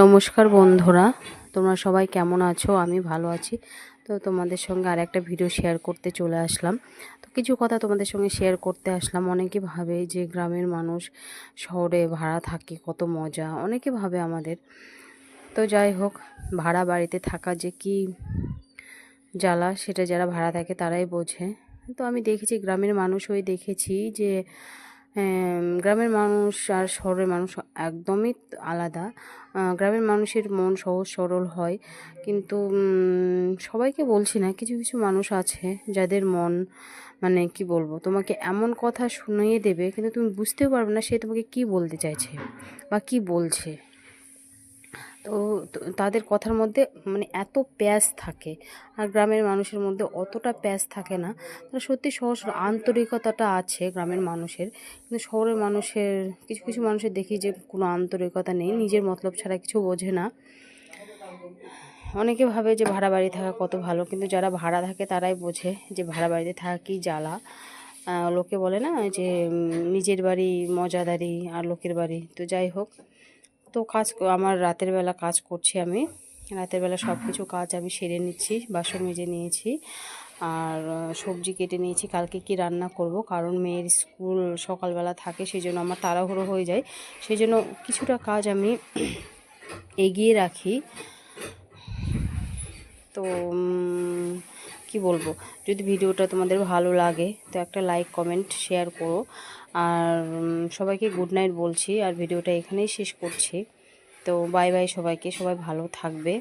নমস্কার বন্ধুরা, তোমরা সবাই কেমন আছো? আমি ভালো আছি। তো তোমাদের সঙ্গে আর একটা ভিডিও শেয়ার করতে চলে আসলাম। তো কিছু কথা তোমাদের সঙ্গে শেয়ার করতে আসলাম। অনেকে ভাবে যে গ্রামের মানুষ শহরে ভাড়া থাকে, কত মজা, অনেকে ভাবে আমাদের। তো যাই হোক, ভাড়া বাড়িতে থাকা যে কি জ্বালা সেটা যারা ভাড়া থাকে তারাই বোঝে। তো আমি দেখেছি, গ্রামের মানুষ হয়ে দেখেছি যে গ্রামের মানুষ আর শহরের মানুষ একদমই আলাদা। গ্রামের মানুষের মন সহজ সরল হয়, কিন্তু সবাইকে বলছি না, কিছু কিছু মানুষ আছে যাদের মন, মানে কি বলবো, তোমাকে এমন কথা শুনিয়ে দেবে কিন্তু তুমি বুঝতেও পারবে না সে তোমাকে কি বলতে চাইছে বা কি বলছে। তো তাদের কথার মধ্যে মানে এত প্যাঁচ থাকে, আর গ্রামের মানুষের মধ্যে অতটা প্যাঁচ থাকে না। তারা সত্যি সহজ, আন্তরিকতাটা আছে গ্রামের মানুষের, কিন্তু শহরের মানুষের, কিছু কিছু মানুষের দেখি যে কোনো আন্তরিকতা নেই, নিজের মতলব ছাড়া কিছু বোঝে না। অনেকে ভাবে যে ভাড়া বাড়ি থাকা কত ভালো, কিন্তু যারা ভাড়া থাকে তারাই বোঝে যে ভাড়া বাড়িতে থাকা কী জ্বালা। লোকে বলে না যে নিজের বাড়ি মজাদারি আর লোকের বাড়ি। তো যাই হোক, তো আমার রাতের বেলা কাজ করছি আমি। রাতের বেলা সব কিছু কাজ আমি সেরে নিচ্ছি, বাসন মেজে নিয়েছি, আর সবজি কেটে নিয়েছি কালকে কি রান্না করব, কারণ মেয়ের স্কুল সকালবেলা থাকে, সেই জন্য আমার তাড়াহুড়ো হয়ে যায়। সেই জন্য কিছুটা কাজ আমি এগিয়ে রাখি। তো কি বলবো, যদি ভিডিওটা তোমাদের ভালো লাগে তো একটা লাইক, কমেন্ট, শেয়ার করো। আর সবাইকে গুড নাইট বলছি, আর ভিডিওটা এখানেই শেষ করছি। তো বাই বাই সবাইকে, সবাই ভালো থাকবে।